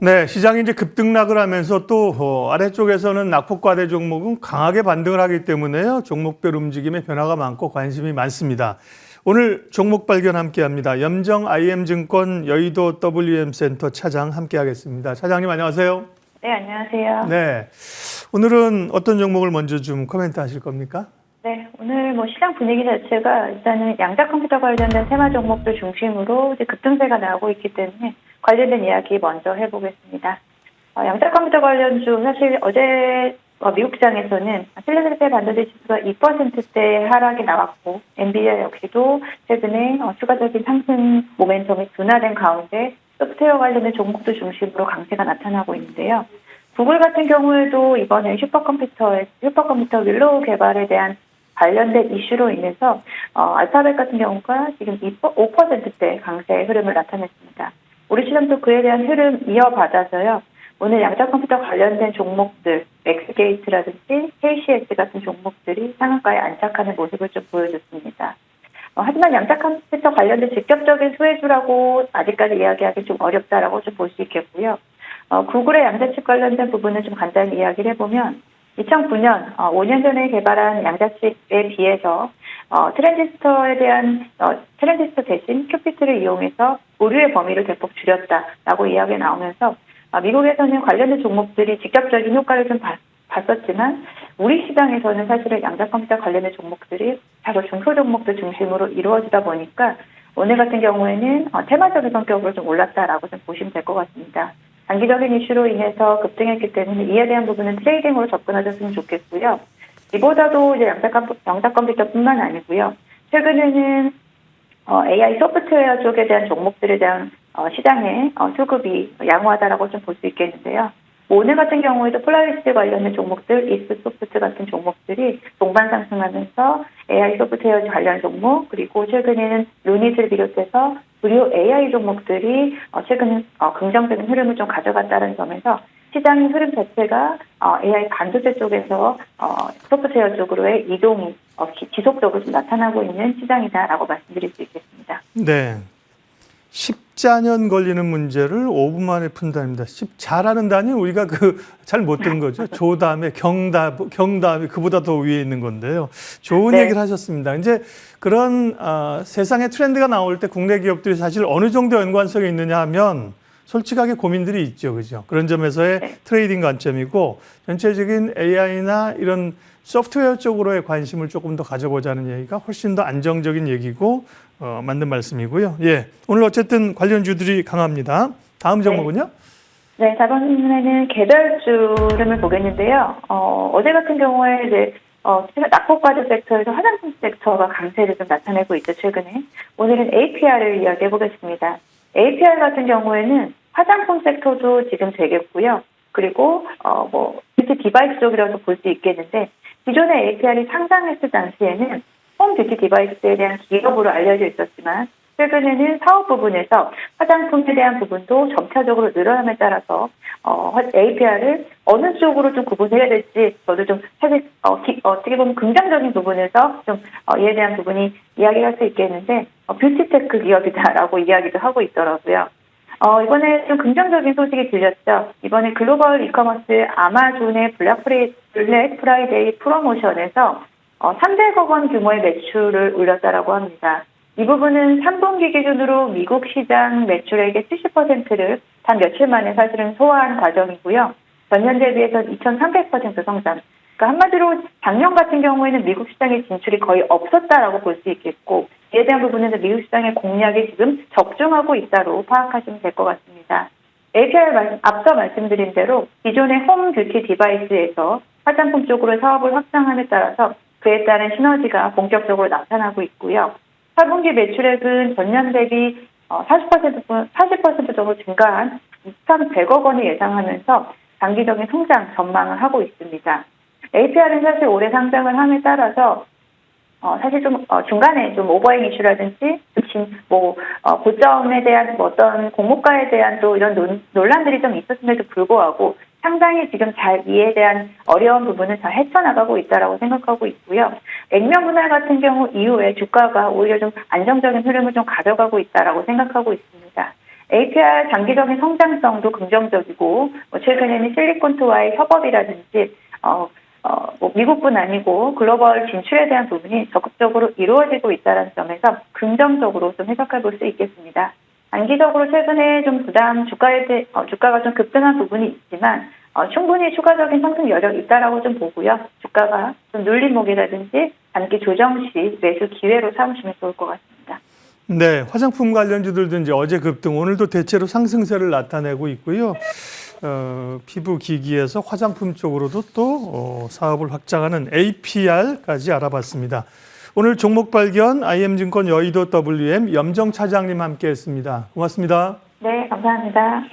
네, 시장이 이제 급등락을 하면서 또 아래쪽에서는 낙폭과대 종목은 강하게 반등을 하기 때문에요. 종목별 움직임에 변화가 많고 관심이 많습니다. 오늘 종목 발견 함께합니다. 염정 IM증권 여의도 WM센터 차장 함께하겠습니다. 차장님 안녕하세요. 네, 안녕하세요. 네, 오늘은 어떤 종목을 먼저 좀 코멘트 하실 겁니까? 네, 오늘 시장 분위기 자체가 일단은 양자 컴퓨터 관련된 테마 종목들 중심으로 이제 급등세가 나오고 있기 때문에 관련된 이야기 먼저 해보겠습니다. 양자 컴퓨터 관련주 사실 어제 미국 시장에서는 필라델피아 반도체 지수가 2%대 하락이 나왔고 엔비디아 역시도 최근에 추가적인 상승 모멘텀이 둔화된 가운데 소프트웨어 관련된 종목들 중심으로 강세가 나타나고 있는데요. 구글 같은 경우에도 이번에 슈퍼컴퓨터 윌로우 개발에 대한 관련된 이슈로 인해서 알파벳 같은 경우가 지금 5%대 강세의 흐름을 나타냈습니다. 우리 시장도 그에 대한 흐름 이어받아서요. 오늘 양자 컴퓨터 관련된 종목들, 엑스게이트라든지 KCS 같은 종목들이 상한가에 안착하는 모습을 좀 보여줬습니다. 하지만 양자 컴퓨터 관련된 직접적인 수혜주라고 아직까지 이야기하기 좀 어렵다라고 좀 볼 수 있겠고요. 구글의 양자칩 관련된 부분을 좀 간단히 이야기를 해보면 2009년 5년 전에 개발한 양자칩에 비해서 트랜지스터 대신 큐피트를 이용해서 오류의 범위를 대폭 줄였다라고 이야기가 나오면서 미국에서는 관련된 종목들이 직접적인 효과를 좀 봤었지만 우리 시장에서는 사실은 양자 컴퓨터 관련된 종목들이 다소 중소 종목들 중심으로 이루어지다 보니까 오늘 같은 경우에는 테마적인 성격으로 좀 올랐다라고 좀 보시면 될 것 같습니다. 단기적인 이슈로 인해서 급등했기 때문에 이에 대한 부분은 트레이딩으로 접근하셨으면 좋겠고요. 이보다도 이제 양자 컴퓨터뿐만 아니고요. 최근에는 AI 소프트웨어 쪽에 대한 종목들에 대한 시장의 수급이 양호하다라고 좀 볼 수 있겠는데요. 오늘 같은 경우에도 폴라리스 관련된 종목들, 이스소프트 같은 종목들이 동반 상승하면서 AI 소프트웨어 관련 종목, 그리고 최근에는 루닛을 비롯해서 주요 AI 종목들이 최근 긍정적인 흐름을 좀 가져갔다는 점에서 시장의 흐름 자체가 AI 반도체 쪽에서 소프트웨어 쪽으로의 이동이 지속적으로 좀 나타나고 있는 시장이다라고 말씀드릴 수 있겠습니다. 네. 14년 걸리는 문제를 5분 만에 푼다입니다. 잘하는 단위 우리가 잘 못 들은 거죠. 조 다음에 경 다음에 그보다 더 위에 있는 건데요. 좋은 네. 얘기를 하셨습니다. 이제 그런 세상의 트렌드가 나올 때 국내 기업들이 사실 어느 정도 연관성이 있느냐 하면 솔직하게 고민들이 있죠. 그죠? 그런 점에서의 트레이딩 관점이고 전체적인 AI나 이런 소프트웨어 쪽으로의 관심을 조금 더 가져보자는 얘기가 훨씬 더 안정적인 얘기고 맞는 말씀이고요. 예, 오늘 어쨌든 관련주들이 강합니다. 다음 종목은요? 네, 다음에는 개별주 흐름을 보겠는데요. 어제 같은 경우에 이제 낙폭과대 섹터에서 화장품 섹터가 강세를 좀 나타내고 있죠, 최근에. 오늘은 APR을 이야기해 보겠습니다. APR 같은 경우에는 화장품 섹터도 지금 되겠고요. 그리고 뷰티 디바이스 쪽이라고 볼 수 있겠는데 기존의 APR이 상장했을 당시에는 홈 뷰티 디바이스에 대한 기업으로 알려져 있었지만 최근에는 사업 부분에서 화장품에 대한 부분도 점차적으로 늘어남에 따라서 APR을 어느 쪽으로 좀 구분해야 될지 저도 좀 사실 어떻게 보면 긍정적인 부분에서 좀 이에 대한 부분이 이야기할 수 있겠는데 뷰티테크 기업이다라고 이야기도 하고 있더라고요. 이번에 좀 긍정적인 소식이 들렸죠. 이번에 글로벌 이커머스 아마존의 블랙 프라이데이 프로모션에서 300억 원 규모의 매출을 올렸다라고 합니다. 이 부분은 3분기 기준으로 미국 시장 매출액의 70%를 단 며칠 만에 사실은 소화한 과정이고요. 전년 대비해서 2,300% 성장. 그러니까 한마디로 작년 같은 경우에는 미국 시장의 진출이 거의 없었다라고 볼 수 있겠고 이에 대한 부분에서 미국 시장의 공략이 지금 적중하고 있다로 파악하시면 될 것 같습니다. APR 앞서 말씀드린 대로 기존의 홈 뷰티 디바이스에서 화장품 쪽으로 사업을 확장함에 따라서 그에 따른 시너지가 본격적으로 나타나고 있고요. 4분기 매출액은 전년 대비 40% 정도 증가한 2,100억 원을 예상하면서 장기적인 성장 전망을 하고 있습니다. APR은 사실 올해 상장을 함에 따라서 사실 좀 중간에 좀 오버행 이슈라든지 고점에 대한 어떤 공모가에 대한 또 이런 논란들이 좀 있었음에도 불구하고 상당히 지금 잘 이에 대한 어려운 부분을 잘 헤쳐나가고 있다라고 생각하고 있고요. 액면 분할 같은 경우 이후에 주가가 오히려 좀 안정적인 흐름을 좀 가져가고 있다라고 생각하고 있습니다. APR 장기적인 성장성도 긍정적이고 최근에는 실리콘투와의 협업이라든지 뭐 미국뿐 아니고 글로벌 진출에 대한 부분이 적극적으로 이루어지고 있다는 점에서 긍정적으로 좀 해석해 볼 수 있겠습니다. 단기적으로 최근에 좀 주가가 좀 급등한 부분이 있지만 충분히 추가적인 상승 여력이 있다라고 좀 보고요. 주가가 좀 눌림목이라든지 단기 조정 시 매수 기회로 삼으시면 좋을 것 같습니다. 네, 화장품 관련주들도 이제 어제 급등, 오늘도 대체로 상승세를 나타내고 있고요. 피부 기기에서 화장품 쪽으로도 또 사업을 확장하는 APR까지 알아봤습니다. 오늘 종목 발견 IM증권 여의도 WM 염정 차장님 함께했습니다. 고맙습니다. 네, 감사합니다.